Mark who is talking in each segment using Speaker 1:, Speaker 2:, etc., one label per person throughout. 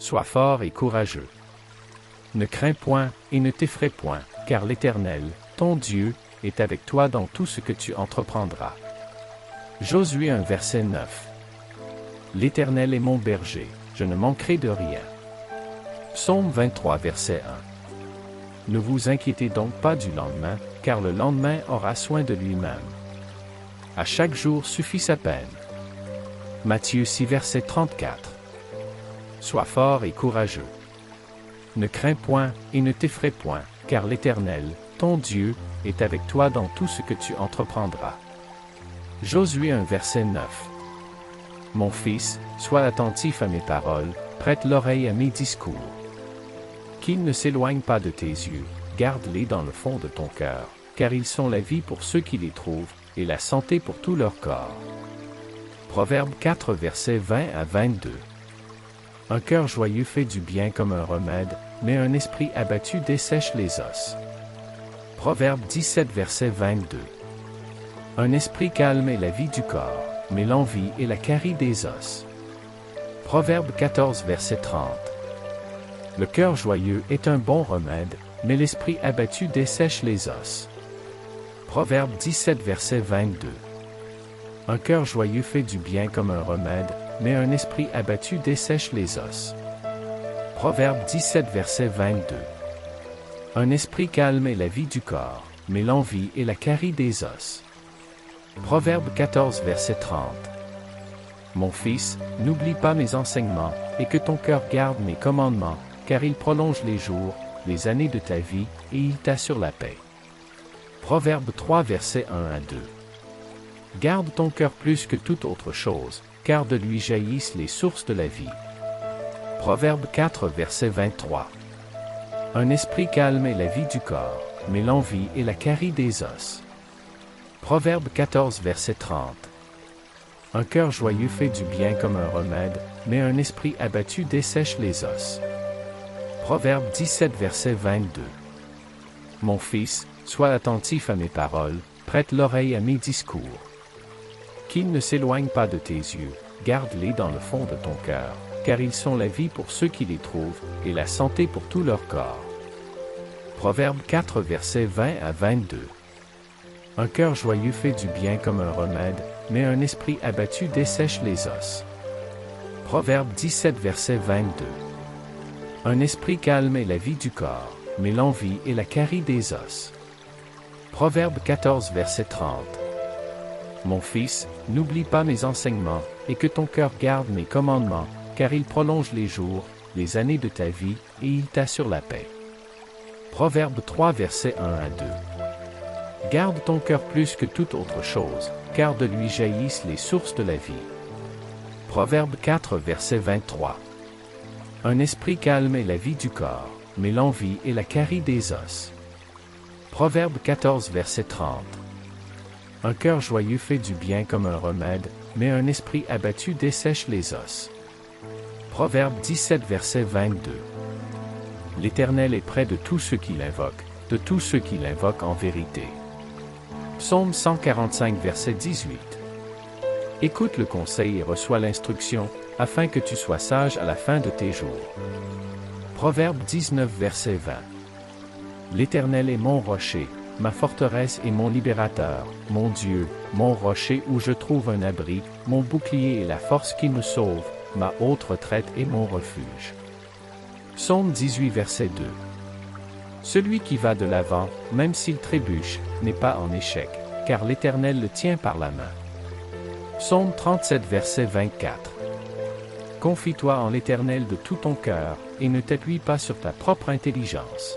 Speaker 1: Sois fort et courageux. Ne crains point et ne t'effraie point, car l'Éternel, ton Dieu, est avec toi dans tout ce que tu entreprendras. Josué 1 verset 9. L'Éternel est mon berger, je ne manquerai de rien. Psaume 23 verset 1. Ne vous inquiétez donc pas du lendemain, car le lendemain aura soin de lui-même. À chaque jour suffit sa peine. Matthieu 6 verset 34. Sois fort et courageux. Ne crains point et ne t'effraie point, car l'Éternel, ton Dieu, est avec toi dans tout ce que tu entreprendras. Josué 1 verset 9. Mon fils, sois attentif à mes paroles, prête l'oreille à mes discours. Qu'ils ne s'éloignent pas de tes yeux, garde-les dans le fond de ton cœur, car ils sont la vie pour ceux qui les trouvent, et la santé pour tout leur corps. Proverbe 4 versets 20 à 22. Un cœur joyeux fait du bien comme un remède, mais un esprit abattu dessèche les os. Proverbe 17 verset 22. Un esprit calme est la vie du corps, mais l'envie est la carie des os. Proverbe 14 verset 30. Le cœur joyeux est un bon remède, mais l'esprit abattu dessèche les os. Proverbe 17 verset 22. Un cœur joyeux fait du bien comme un remède, mais un esprit abattu dessèche les os. Proverbe 17 verset 22. Un esprit calme est la vie du corps, mais l'envie est la carie des os. Proverbe 14 verset 30. Mon fils, n'oublie pas mes enseignements, et que ton cœur garde mes commandements, car ils prolongent les jours, les années de ta vie, et ils t'assurent la paix. Proverbe 3 versets 1 à 2. Garde ton cœur plus que toute autre chose, car de lui jaillissent les sources de la vie. Proverbe 4 verset 23. Un esprit calme est la vie du corps, mais l'envie est la carie des os. Proverbe 14 verset 30. Un cœur joyeux fait du bien comme un remède, mais un esprit abattu dessèche les os. Proverbe 17 verset 22. Mon fils, sois attentif à mes paroles, prête l'oreille à mes discours. Qu'ils ne s'éloignent pas de tes yeux, garde-les dans le fond de ton cœur, car ils sont la vie pour ceux qui les trouvent, et la santé pour tout leur corps. Proverbe 4 versets 20 à 22. Un cœur joyeux fait du bien comme un remède, mais un esprit abattu dessèche les os. Proverbe 17 verset 22. Un esprit calme est la vie du corps, mais l'envie est la carie des os. Proverbe 14 verset 30. Mon fils, n'oublie pas mes enseignements, et que ton cœur garde mes commandements, car ils prolongent les jours, les années de ta vie, et ils t'assurent la paix. Proverbe 3 versets 1 à 2. Garde ton cœur plus que toute autre chose, car de lui jaillissent les sources de la vie. Proverbe 4 verset 23. Un esprit calme est la vie du corps, mais l'envie est la carie des os. Proverbe 14 verset 30. Un cœur joyeux fait du bien comme un remède, mais un esprit abattu dessèche les os. Proverbe 17 verset 22. L'Éternel est près de tous ceux qui l'invoquent, de tous ceux qui l'invoquent en vérité. Psaume 145 verset 18. Écoute le conseil et reçois l'instruction, afin que tu sois sage à la fin de tes jours. Proverbe 19 verset 20. L'Éternel est mon rocher, ma forteresse et mon libérateur, mon Dieu, mon rocher où je trouve un abri, mon bouclier et la force qui me sauve, ma haute retraite et mon refuge. Psaume 18 verset 2. Celui qui va de l'avant, même s'il trébuche, n'est pas en échec, car l'Éternel le tient par la main. Psaume 37 verset 24. Confie-toi en l'Éternel de tout ton cœur, et ne t'appuie pas sur ta propre intelligence.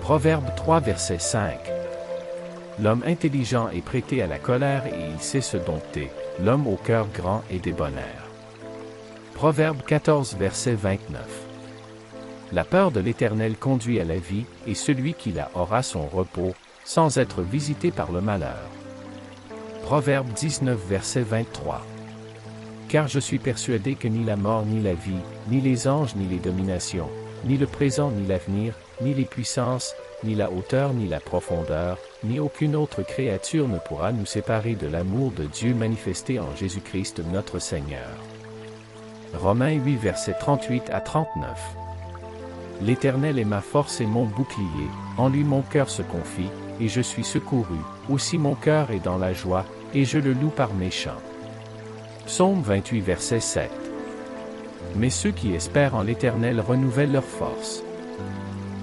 Speaker 1: Proverbe 3 verset 5. L'homme intelligent est prêté à la colère et il sait se dompter, l'homme au cœur grand est débonnaire. Proverbe 14 verset 29. La peur de l'Éternel conduit à la vie, et celui qui la aura son repos, sans être visité par le malheur. Proverbe 19 verset 23. Car je suis persuadé que ni la mort ni la vie, ni les anges ni les dominations, ni le présent ni l'avenir, ni les puissances, ni la hauteur ni la profondeur, ni aucune autre créature ne pourra nous séparer de l'amour de Dieu manifesté en Jésus-Christ notre Seigneur. Romains 8 versets 38 à 39. L'Éternel est ma force et mon bouclier, en lui mon cœur se confie, et je suis secouru, aussi mon cœur est dans la joie, et je le loue par mes chants. Psaume 28 verset 7. Mais ceux qui espèrent en l'Éternel renouvellent leur force.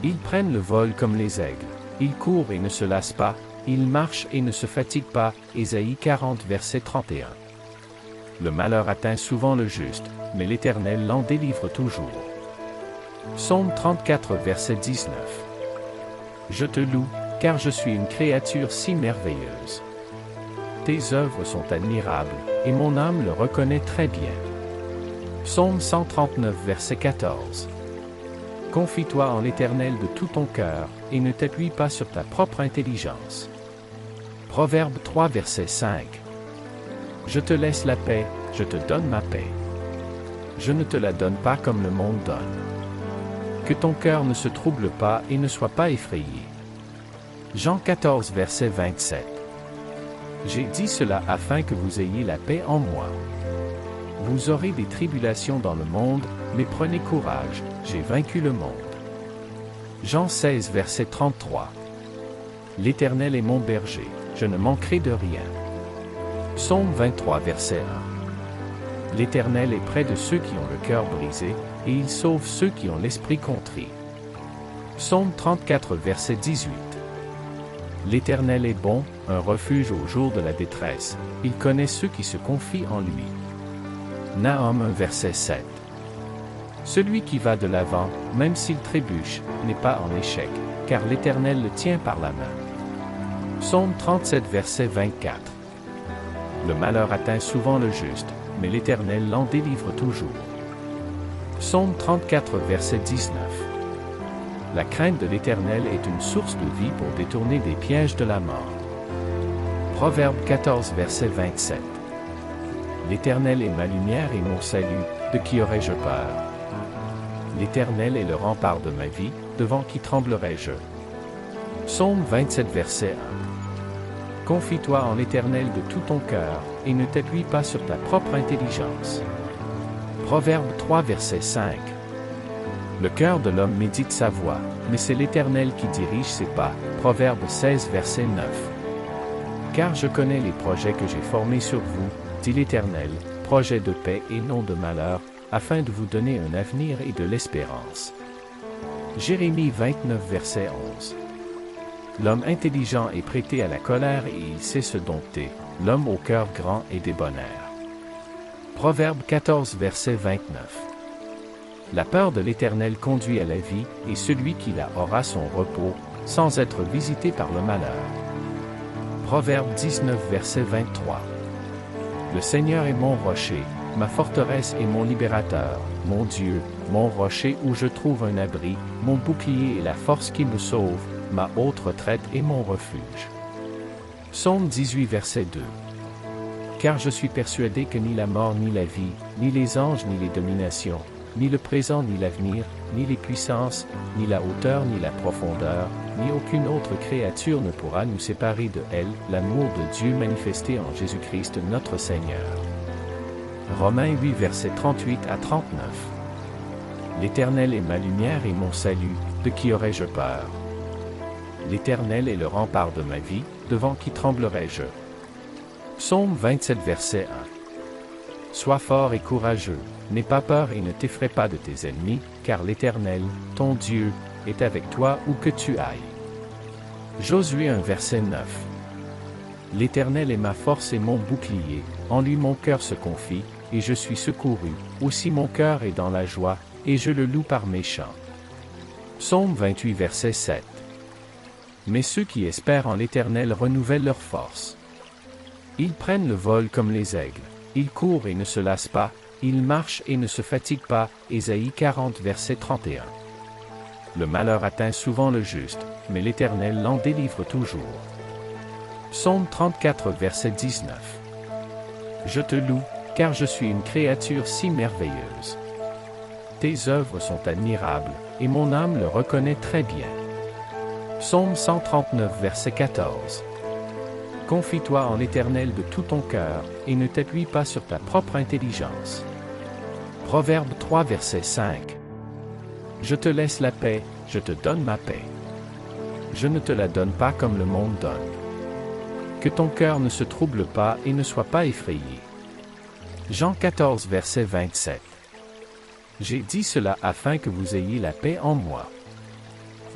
Speaker 1: Ils prennent le vol comme les aigles, ils courent et ne se lassent pas, ils marchent et ne se fatiguent pas. Ésaïe 40 verset 31. Le malheur atteint souvent le juste, mais l'Éternel l'en délivre toujours. Psaume 34 verset 19. Je te loue, car je suis une créature si merveilleuse. Tes œuvres sont admirables, et mon âme le reconnaît très bien. Psaume 139 verset 14. Confie-toi en l'Éternel de tout ton cœur, et ne t'appuie pas sur ta propre intelligence. Proverbe 3 verset 5. Je te laisse la paix, je te donne ma paix. Je ne te la donne pas comme le monde donne. Que ton cœur ne se trouble pas et ne soit pas effrayé. Jean 14 verset 27. J'ai dit cela afin que vous ayez la paix en moi. Vous aurez des tribulations dans le monde, mais prenez courage, j'ai vaincu le monde. Jean 16 verset 33. L'Éternel est mon berger, je ne manquerai de rien. Psaume 23 verset 1. L'Éternel est près de ceux qui ont le cœur brisé, et il sauve ceux qui ont l'esprit contrit. Psaume 34 verset 18. L'Éternel est bon, un refuge au jour de la détresse, il connaît ceux qui se confient en lui. Nahum 1 verset 7. Celui qui va de l'avant, même s'il trébuche, n'est pas en échec, car l'Éternel le tient par la main. Psaume 37 verset 24. Le malheur atteint souvent le juste, mais l'Éternel l'en délivre toujours. Psaume 34 verset 19. La crainte de l'Éternel est une source de vie pour détourner des pièges de la mort. Proverbe 14 verset 27. L'Éternel est ma lumière et mon salut, de qui aurais-je peur? L'Éternel est le rempart de ma vie, devant qui tremblerais-je? Psaume 27 verset 1. Confie-toi en l'Éternel de tout ton cœur, et ne t'appuie pas sur ta propre intelligence. Proverbe 3 verset 5. Le cœur de l'homme médite sa voie, mais c'est l'Éternel qui dirige ses pas. Proverbe 16 verset 9. Car je connais les projets que j'ai formés sur vous, dit l'Éternel, projets de paix et non de malheur, afin de vous donner un avenir et de l'espérance. Jérémie 29 verset 11. L'homme intelligent est prêté à la colère et il sait se dompter, l'homme au cœur grand est débonnaire. Proverbe 14 verset 29. La peur de l'Éternel conduit à la vie, et celui qui la aura son repos, sans être visité par le malheur. Proverbe 19 verset 23. Le Seigneur est mon rocher, ma forteresse et mon libérateur, mon Dieu, mon rocher où je trouve un abri, mon bouclier et la force qui me sauve, ma haute retraite et mon refuge. Psaume 18 verset 2. Car je suis persuadé que ni la mort ni la vie, ni les anges ni les dominations, ni le présent ni l'avenir, ni les puissances, ni la hauteur ni la profondeur, ni aucune autre créature ne pourra nous séparer de elle, l'amour de Dieu manifesté en Jésus-Christ notre Seigneur. Romains 8 versets 38 à 39. L'Éternel est ma lumière et mon salut, de qui aurais-je peur? L'Éternel est le rempart de ma vie, devant qui tremblerais-je? Psaume 27 verset 1. Sois fort et courageux, n'aie pas peur et ne t'effraie pas de tes ennemis, car l'Éternel, ton Dieu, est avec toi où que tu ailles. Josué 1 verset 9. L'Éternel est ma force et mon bouclier, en lui mon cœur se confie, et je suis secouru, aussi mon cœur est dans la joie, et je le loue par mes chants. Psaume 28 verset 7. Mais ceux qui espèrent en l'Éternel renouvellent leur force. Ils prennent le vol comme les aigles, ils courent et ne se lassent pas, ils marchent et ne se fatiguent pas. Ésaïe 40 verset 31. Le malheur atteint souvent le juste, mais l'Éternel l'en délivre toujours. Psaume 34 verset 19. Je te loue, car je suis une créature si merveilleuse. Tes œuvres sont admirables, et mon âme le reconnaît très bien. Psaume 139 verset 14. Confie-toi en l'Éternel de tout ton cœur, et ne t'appuie pas sur ta propre intelligence. Proverbe 3 verset 5. Je te laisse la paix, je te donne ma paix. Je ne te la donne pas comme le monde donne. Que ton cœur ne se trouble pas et ne soit pas effrayé. Jean 14 verset 27. J'ai dit cela afin que vous ayez la paix en moi.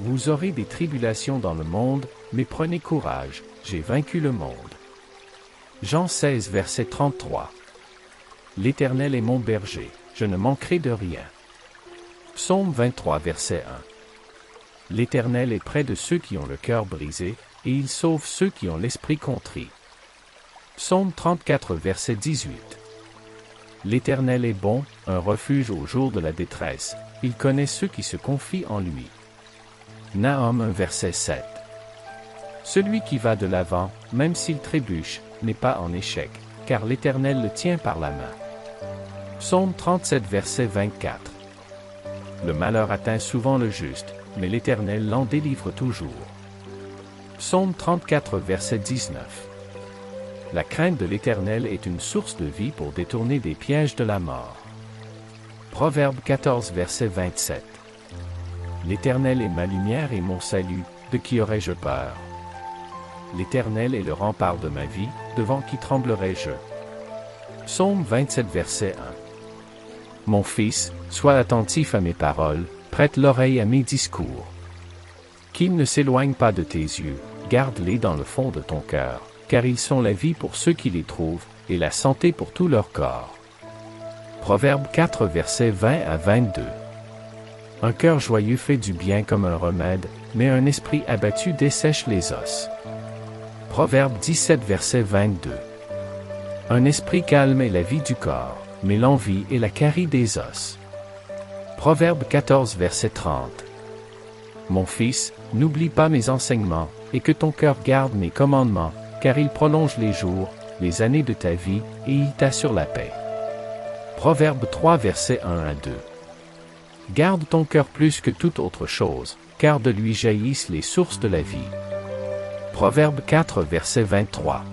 Speaker 1: Vous aurez des tribulations dans le monde, mais prenez courage, j'ai vaincu le monde. Jean 16 verset 33. L'Éternel est mon berger, je ne manquerai de rien. Psaume 23 verset 1. L'Éternel est près de ceux qui ont le cœur brisé, et il sauve ceux qui ont l'esprit contrit. Psaume 34 verset 18. L'Éternel est bon, un refuge au jour de la détresse, il connaît ceux qui se confient en lui. Nahum 1 verset 7. Celui qui va de l'avant, même s'il trébuche, n'est pas en échec, car l'Éternel le tient par la main. Psaume 37 verset 24. Le malheur atteint souvent le juste, mais l'Éternel l'en délivre toujours. Psaume 34 verset 19. La crainte de l'Éternel est une source de vie pour détourner des pièges de la mort. Proverbe 14 verset 27. L'Éternel est ma lumière et mon salut, de qui aurais-je peur? L'Éternel est le rempart de ma vie, devant qui tremblerais-je? Psaume 27 verset 1. Mon fils, sois attentif à mes paroles, prête l'oreille à mes discours. Qu'ils ne s'éloignent pas de tes yeux, garde-les dans le fond de ton cœur, car ils sont la vie pour ceux qui les trouvent, et la santé pour tout leur corps. Proverbe 4 versets 20 à 22. Un cœur joyeux fait du bien comme un remède, mais un esprit abattu dessèche les os. Proverbe 17 verset 22. Un esprit calme est la vie du corps, mais l'envie est la carie des os. Proverbe 14 verset 30. Mon fils, n'oublie pas mes enseignements, et que ton cœur garde mes commandements, car ils prolongent les jours, les années de ta vie, et ils t'assurent la paix. Proverbe 3 versets 1 à 2. Garde ton cœur plus que toute autre chose, car de lui jaillissent les sources de la vie. Proverbe 4 verset 23.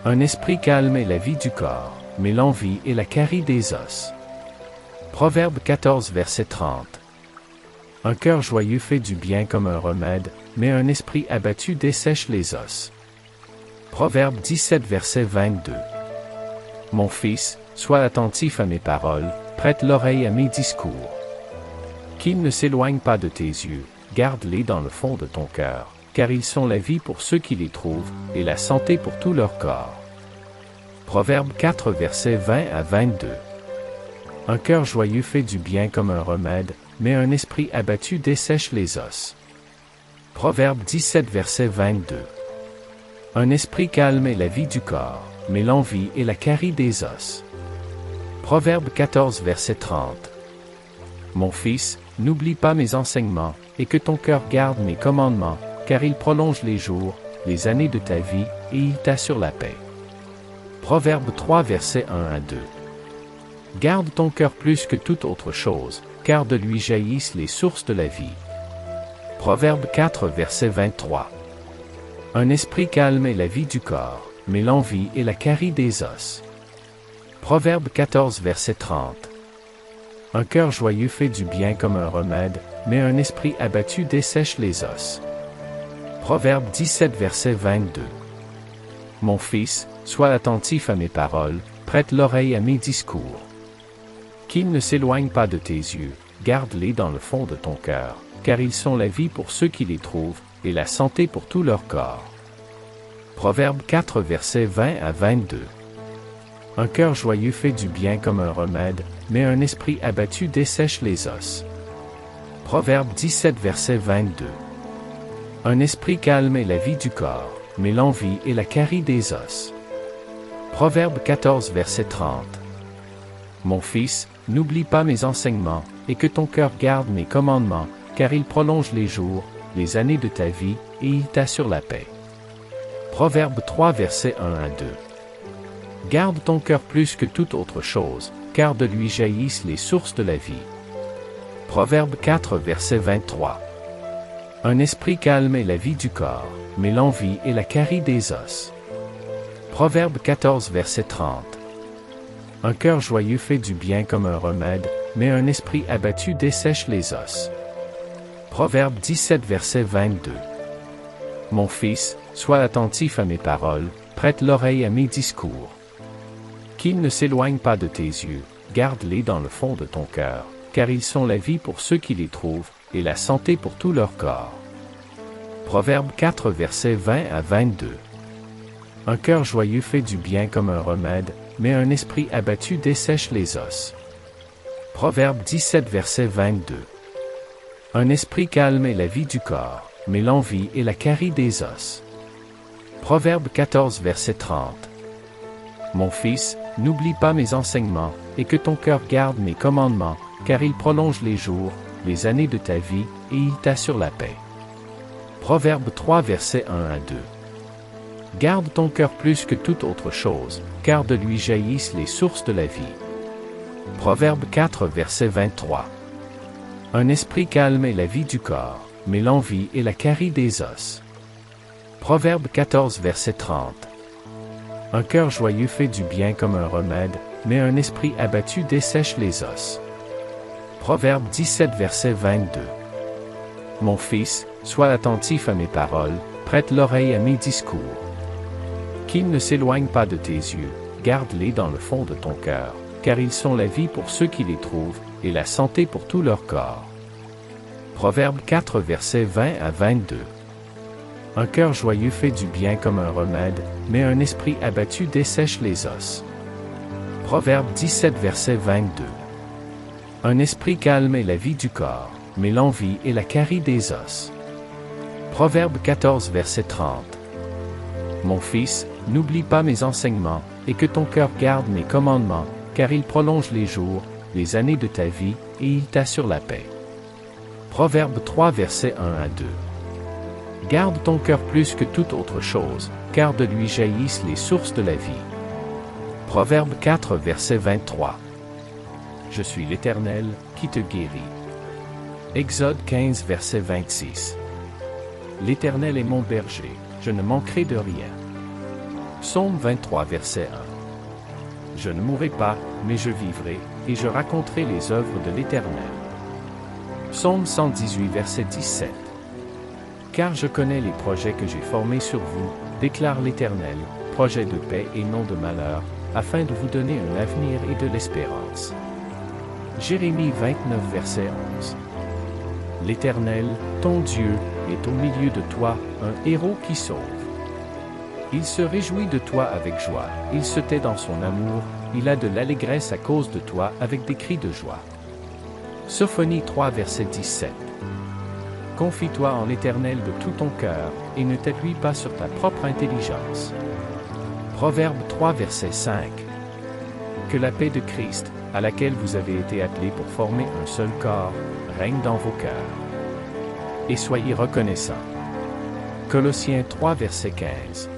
Speaker 1: Un esprit calme est la vie du corps, mais l'envie est la carie des os. Proverbe 14 verset 30. Un cœur joyeux fait du bien comme un remède, mais un esprit abattu dessèche les os. Proverbe 17 verset 22. Mon fils, sois attentif à mes paroles, prête l'oreille à mes discours. Qu'ils ne s'éloignent pas de tes yeux, garde-les dans le fond de ton cœur, car ils sont la vie pour ceux qui les trouvent, et la santé pour tout leur corps. Proverbe 4 versets 20 à 22. Un cœur joyeux fait du bien comme un remède, mais un esprit abattu dessèche les os. Proverbe 17 verset 22. Un esprit calme est la vie du corps, mais l'envie est la carie des os. Proverbe 14 verset 30. Mon fils, n'oublie pas mes enseignements, et que ton cœur garde mes commandements, car ils prolongent les jours, les années de ta vie, et ils t'assurent la paix. Proverbe 3 versets 1 à 2. Garde ton cœur plus que toute autre chose, car de lui jaillissent les sources de la vie. Proverbe 4 verset 23. Un esprit calme est la vie du corps, mais l'envie est la carie des os. Proverbe 14 verset 30. Un cœur joyeux fait du bien comme un remède, mais un esprit abattu dessèche les os. Proverbe 17 verset 22. Mon fils, sois attentif à mes paroles, prête l'oreille à mes discours. Qu'ils ne s'éloignent pas de tes yeux, garde-les dans le fond de ton cœur, car ils sont la vie pour ceux qui les trouvent, et la santé pour tout leur corps. Proverbe 4 versets 20 à 22. Un cœur joyeux fait du bien comme un remède, mais un esprit abattu dessèche les os. Proverbe 17 verset 22. Un esprit calme est la vie du corps, mais l'envie est la carie des os. Proverbe 14 verset 30. Mon fils, n'oublie pas mes enseignements, et que ton cœur garde mes commandements, car ils prolongent les jours, les années de ta vie, et ils t'assurent la paix. Proverbe 3 versets 1 à 2. Garde ton cœur plus que toute autre chose, car de lui jaillissent les sources de la vie. Proverbe 4 verset 23. Un esprit calme est la vie du corps, mais l'envie est la carie des os. Proverbe 14 verset 30. Un cœur joyeux fait du bien comme un remède, mais un esprit abattu dessèche les os. Proverbe 17 verset 22. Mon fils, sois attentif à mes paroles, prête l'oreille à mes discours. Qu'ils ne s'éloignent pas de tes yeux, garde-les dans le fond de ton cœur, car ils sont la vie pour ceux qui les trouvent, et la santé pour tout leur corps. Proverbe 4 verset 20 à 22. Un cœur joyeux fait du bien comme un remède, mais un esprit abattu dessèche les os. Proverbe 17 verset 22. Un esprit calme est la vie du corps, mais l'envie est la carie des os. Proverbe 14 verset 30. Mon fils, n'oublie pas mes enseignements, et que ton cœur garde mes commandements, car ils prolongent les jours, les années de ta vie, et ils t'assurent la paix. Proverbe 3 verset 1 à 2. Garde ton cœur plus que toute autre chose, car de lui jaillissent les sources de la vie. Proverbe 4 verset 23. Un esprit calme est la vie du corps, mais l'envie est la carie des os. Proverbe 14 verset 30. Un cœur joyeux fait du bien comme un remède, mais un esprit abattu dessèche les os. Proverbe 17 verset 22. Mon fils, sois attentif à mes paroles, prête l'oreille à mes discours. Qu'ils ne s'éloignent pas de tes yeux, garde-les dans le fond de ton cœur, car ils sont la vie pour ceux qui les trouvent, et la santé pour tout leur corps. Proverbe 4 verset 20 à 22. Un cœur joyeux fait du bien comme un remède, mais un esprit abattu dessèche les os. Proverbe 17 verset 22. Un esprit calme est la vie du corps, mais l'envie est la carie des os. Proverbe 14 verset 30. Mon fils, n'oublie pas mes enseignements, et que ton cœur garde mes commandements, car ils prolongent les jours, les années de ta vie, et ils t'assurent la paix. Proverbe 3 verset 1 à 2. Garde ton cœur plus que toute autre chose, car de lui jaillissent les sources de la vie. Proverbe 4 verset 23. Je suis l'Éternel, qui te guérit. Exode 15 verset 26. L'Éternel est mon berger, je ne manquerai de rien. Psaume 23 verset 1. Je ne mourrai pas, mais je vivrai, et je raconterai les œuvres de l'Éternel. Psaume 118 verset 17. Car je connais les projets que j'ai formés sur vous, déclare l'Éternel, projets de paix et non de malheur, afin de vous donner un avenir et de l'espérance. Jérémie 29 verset 11. L'Éternel, ton Dieu, est au milieu de toi, un héros qui sauve. Il se réjouit de toi avec joie, il se tait dans son amour, il a de l'allégresse à cause de toi avec des cris de joie. Sophonie 3 verset 17. Confie-toi en l'Éternel de tout ton cœur, et ne t'appuie pas sur ta propre intelligence. Proverbe 3 verset 5. Que la paix de Christ, à laquelle vous avez été appelés pour former un seul corps, règne dans vos cœurs. Et soyez reconnaissants. Colossiens 3 verset 15.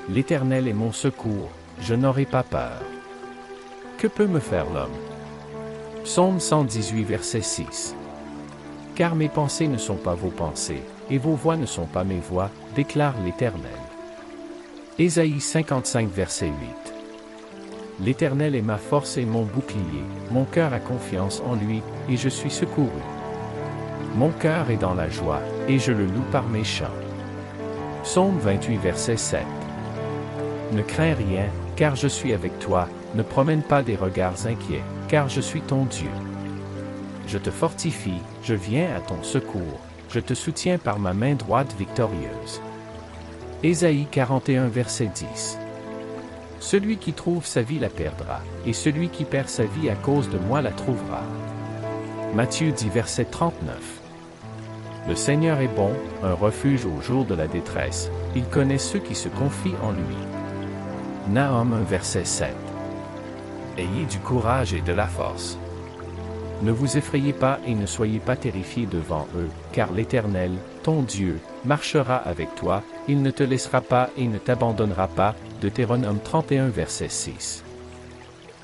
Speaker 1: L'Éternel est mon secours, je n'aurai pas peur. Que peut me faire l'homme? Psaume 118 verset 6. Car mes pensées ne sont pas vos pensées, et vos voix ne sont pas mes voix, déclare l'Éternel. Ésaïe 55 verset 8. L'Éternel est ma force et mon bouclier, mon cœur a confiance en lui, et je suis secouru. Mon cœur est dans la joie, et je le loue par mes chants. Psaume 28 verset 7. Ne crains rien, car je suis avec toi, ne promène pas des regards inquiets, car je suis ton Dieu. Je te fortifie, je viens à ton secours, je te soutiens par ma main droite victorieuse. Ésaïe 41 verset 10. Celui qui trouve sa vie la perdra, et celui qui perd sa vie à cause de moi la trouvera. Matthieu 10 verset 39. Le Seigneur est bon, un refuge au jour de la détresse, il connaît ceux qui se confient en lui. Nahum 1 verset 7. Ayez du courage et de la force. Ne vous effrayez pas et ne soyez pas terrifiés devant eux, car l'Éternel, ton Dieu, marchera avec toi, il ne te laissera pas et ne t'abandonnera pas. Deutéronome 31 verset 6.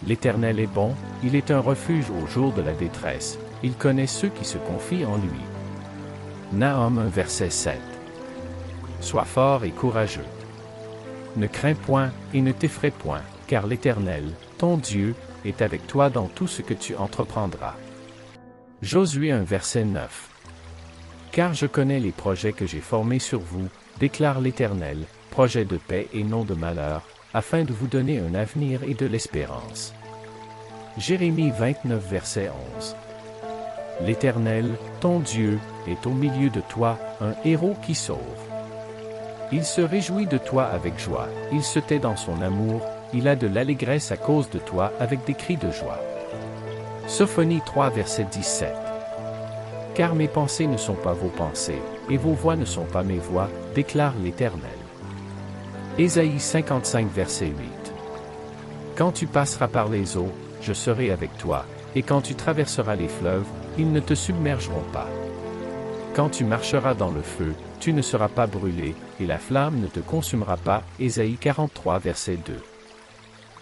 Speaker 1: L'Éternel est bon, il est un refuge au jour de la détresse, il connaît ceux qui se confient en lui. Nahum 1 verset 7. Sois fort et courageux. Ne crains point et ne t'effraie point, car l'Éternel, ton Dieu, est avec toi dans tout ce que tu entreprendras. Josué 1 verset 9. Car je connais les projets que j'ai formés sur vous, déclare l'Éternel, projets de paix et non de malheur, afin de vous donner un avenir et de l'espérance. Jérémie 29 verset 11. L'Éternel, ton Dieu, est au milieu de toi, un héros qui sauve. Il se réjouit de toi avec joie, il se tait dans son amour, il a de l'allégresse à cause de toi avec des cris de joie. Sophonie 3 verset 17. Car mes pensées ne sont pas vos pensées, et vos voix ne sont pas mes voix, déclare l'Éternel. Ésaïe 55 verset 8. Quand tu passeras par les eaux, je serai avec toi, et quand tu traverseras les fleuves, ils ne te submergeront pas. Quand tu marcheras dans le feu, tu ne seras pas brûlé, et la flamme ne te consumera pas. Ésaïe 43 verset 2.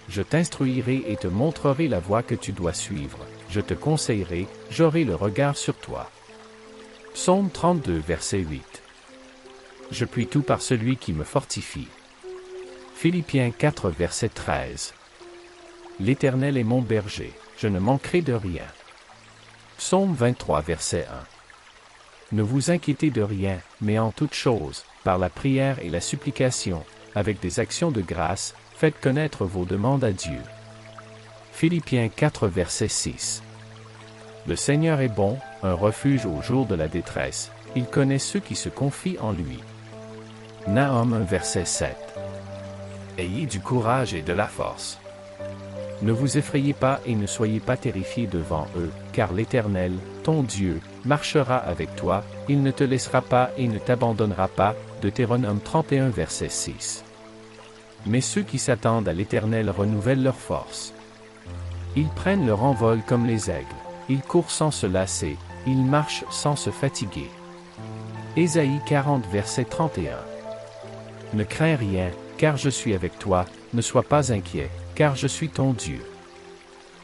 Speaker 1: Je t'instruirai et te montrerai la voie que tu dois suivre, je te conseillerai, j'aurai le regard sur toi. Psaume 32 verset 8. Je puis tout par celui qui me fortifie. Philippiens 4 verset 13. L'Éternel est mon berger, je ne manquerai de rien. Psaume 23 verset 1. Ne vous inquiétez de rien, mais en toute chose, par la prière et la supplication, avec des actions de grâce, faites connaître vos demandes à Dieu. Philippiens 4 verset 6. Le Seigneur est bon, un refuge au jour de la détresse, il connaît ceux qui se confient en lui. Nahum 1 verset 7. Ayez du courage et de la force. Ne vous effrayez pas et ne soyez pas terrifiés devant eux, car l'Éternel, ton Dieu, marchera avec toi, il ne te laissera pas et ne t'abandonnera pas. Deutéronome 31 verset 6. Mais ceux qui s'attendent à l'Éternel renouvellent leur force. Ils prennent leur envol comme les aigles, ils courent sans se lasser, ils marchent sans se fatiguer. Ésaïe 40 verset 31. Ne crains rien, car je suis avec toi, ne sois pas inquiet, car je suis ton Dieu.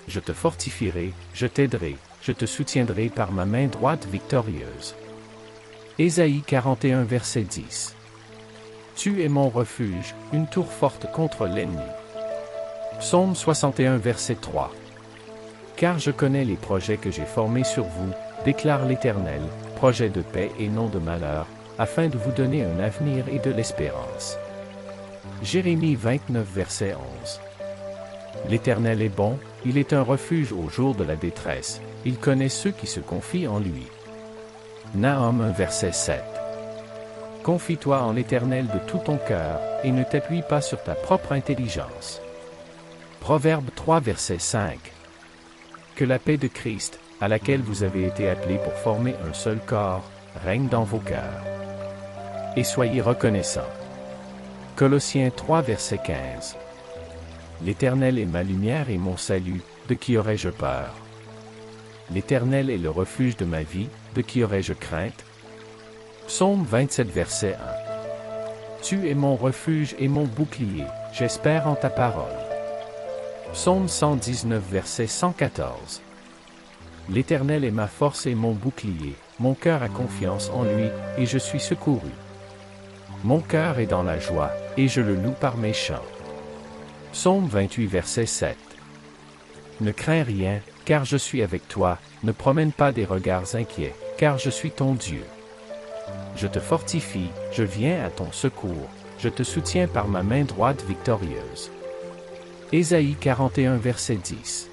Speaker 1: Je te fortifierai, je t'aiderai, je te soutiendrai par ma main droite victorieuse. Ésaïe 41 verset 10. Tu es mon refuge, une tour forte contre l'ennemi. Psaume 61 verset 3. Car je connais les projets que j'ai formés sur vous, déclare l'Éternel, projets de paix et non de malheur, afin de vous donner un avenir et de l'espérance. Jérémie 29 verset 11. L'Éternel est bon, il est un refuge au jour de la détresse, il connaît ceux qui se confient en lui. Nahum 1 verset 7. Confie-toi en l'Éternel de tout ton cœur, et ne t'appuie pas sur ta propre intelligence. Proverbe 3 verset 5. Que la paix de Christ, à laquelle vous avez été appelés pour former un seul corps, règne dans vos cœurs. Et soyez reconnaissants. Colossiens 3 verset 15. L'Éternel est ma lumière et mon salut, de qui aurais-je peur? L'Éternel est le refuge de ma vie, de qui aurais-je crainte? Psaume 27 verset 1. Tu es mon refuge et mon bouclier, j'espère en ta parole. Psaume 119 verset 114. L'Éternel est ma force et mon bouclier, mon cœur a confiance en lui, et je suis secouru. Mon cœur est dans la joie, et je le loue par mes chants. Psaume 28 verset 7. Ne crains rien, car je suis avec toi, ne promène pas des regards inquiets, car je suis ton Dieu. Je te fortifie, je viens à ton secours, je te soutiens par ma main droite victorieuse. Ésaïe 41 verset 10.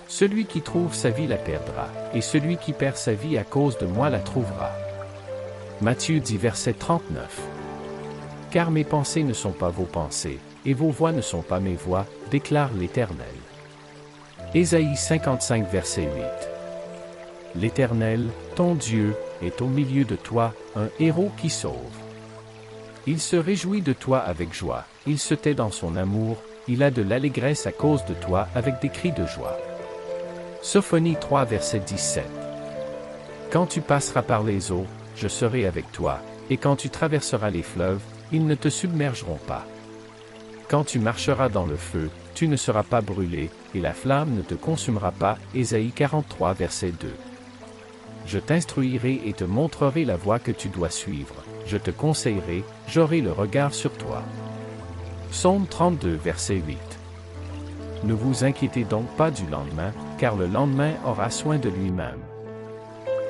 Speaker 1: Celui qui trouve sa vie la perdra, et celui qui perd sa vie à cause de moi la trouvera. Matthieu 10 verset 39. Car mes pensées ne sont pas vos pensées, et vos voix ne sont pas mes voix, déclare l'Éternel. Ésaïe 55 verset 8. L'Éternel, ton Dieu, est au milieu de toi, un héros qui sauve. Il se réjouit de toi avec joie, il se tait dans son amour, il a de l'allégresse à cause de toi avec des cris de joie. Sophonie 3 verset 17. Quand tu passeras par les eaux, je serai avec toi, et quand tu traverseras les fleuves, ils ne te submergeront pas. Quand tu marcheras dans le feu, tu ne seras pas brûlé, et la flamme ne te consumera pas. Ésaïe 43 verset 2. Je t'instruirai et te montrerai la voie que tu dois suivre, je te conseillerai, j'aurai le regard sur toi. Psaume 32 verset 8. Ne vous inquiétez donc pas du lendemain, car le lendemain aura soin de lui-même.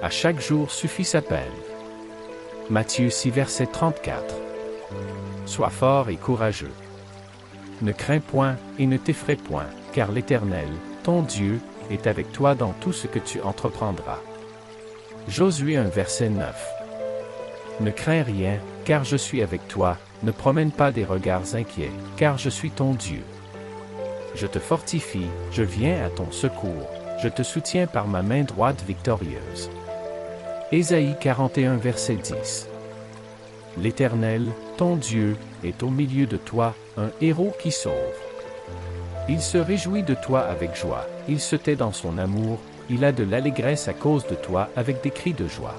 Speaker 1: À chaque jour suffit sa peine. Matthieu 6 verset 34. Sois fort et courageux. Ne crains point et ne t'effraie point, car l'Éternel, ton Dieu, est avec toi dans tout ce que tu entreprendras. Josué 1 verset 9. Ne crains rien, car je suis avec toi, ne promène pas des regards inquiets, car je suis ton Dieu. Je te fortifie, je viens à ton secours, je te soutiens par ma main droite victorieuse. Ésaïe 41 verset 10. L'Éternel, ton Dieu, est au milieu de toi, un héros qui sauve. Il se réjouit de toi avec joie, il se tait dans son amour, il a de l'allégresse à cause de toi avec des cris de joie.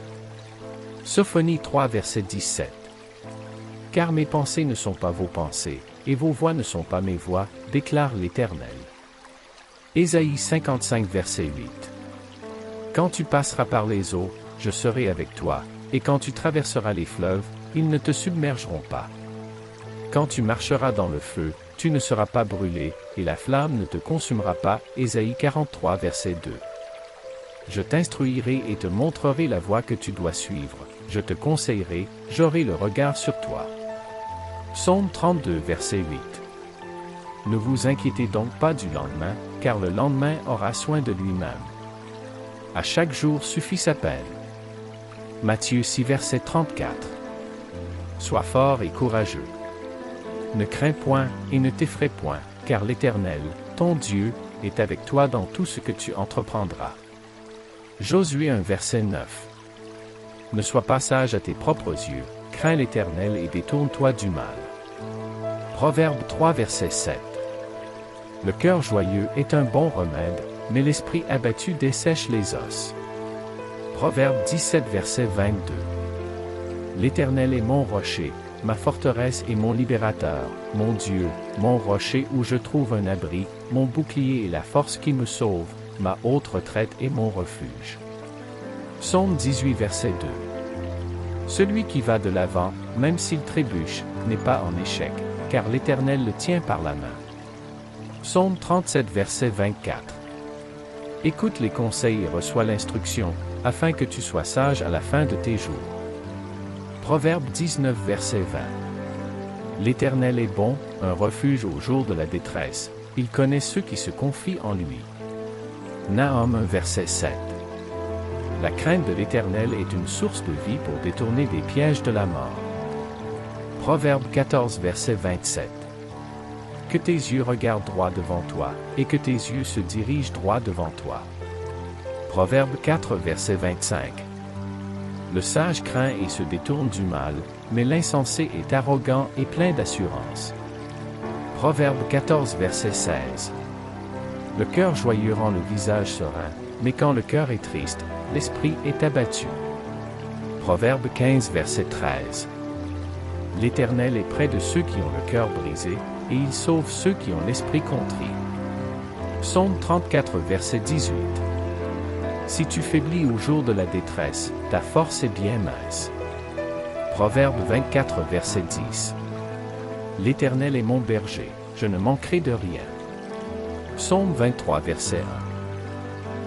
Speaker 1: Sophonie 3 verset 17. Car mes pensées ne sont pas vos pensées, et vos voix ne sont pas mes voix, déclare l'Éternel. Ésaïe 55 verset 8. Quand tu passeras par les eaux, je serai avec toi, et quand tu traverseras les fleuves, ils ne te submergeront pas. Quand tu marcheras dans le feu, tu ne seras pas brûlé, et la flamme ne te consumera pas. Ésaïe 43 verset 2. Je t'instruirai et te montrerai la voie que tu dois suivre, je te conseillerai, j'aurai le regard sur toi. Psaume 32 verset 8. Ne vous inquiétez donc pas du lendemain, car le lendemain aura soin de lui-même. À chaque jour suffit sa peine. Matthieu 6 verset 34. Sois fort et courageux. Ne crains point et ne t'effraie point, car l'Éternel, ton Dieu, est avec toi dans tout ce que tu entreprendras. Josué 1 verset 9. Ne sois pas sage à tes propres yeux, crains l'Éternel et détourne-toi du mal. Proverbe 3 verset 7. Le cœur joyeux est un bon remède, mais l'esprit abattu dessèche les os. Proverbe 17 verset 22. L'Éternel est mon rocher, ma forteresse et mon libérateur, mon Dieu, mon rocher où je trouve un abri, mon bouclier et la force qui me sauve, ma haute retraite et mon refuge. Psaume 18 verset 2. Celui qui va de l'avant, même s'il trébuche, n'est pas en échec, car l'Éternel le tient par la main. Psaume 37 verset 24. Écoute les conseils et reçois l'instruction, afin que tu sois sage à la fin de tes jours. Proverbe 19 verset 20. L'Éternel est bon, un refuge au jour de la détresse, il connaît ceux qui se confient en lui. Nahum 1 verset 7. La crainte de l'Éternel est une source de vie pour détourner des pièges de la mort. Proverbe 14 verset 27. Que tes yeux regardent droit devant toi, et que tes yeux se dirigent droit devant toi. Proverbe 4 verset 25. Le sage craint et se détourne du mal, mais l'insensé est arrogant et plein d'assurance. Proverbe 14 verset 16. Le cœur joyeux rend le visage serein, mais quand le cœur est triste, l'esprit est abattu. Proverbe 15 verset 13. L'Éternel est près de ceux qui ont le cœur brisé, et il sauve ceux qui ont l'esprit contrit. Psaume 34 verset 18. Si tu faiblis au jour de la détresse, ta force est bien mince. Proverbe 24 verset 10. L'Éternel est mon berger, je ne manquerai de rien. Psaume 23 verset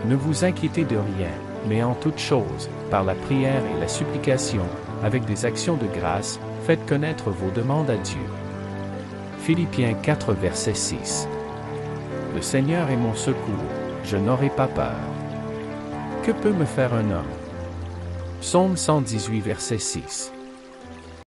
Speaker 1: 1. Ne vous inquiétez de rien, mais en toutes choses, par la prière et la supplication, avec des actions de grâce, faites connaître vos demandes à Dieu. Philippiens 4 verset 6. Le Seigneur est mon secours, je n'aurai pas peur. Que peut me faire un homme? Psaume 118 verset 6.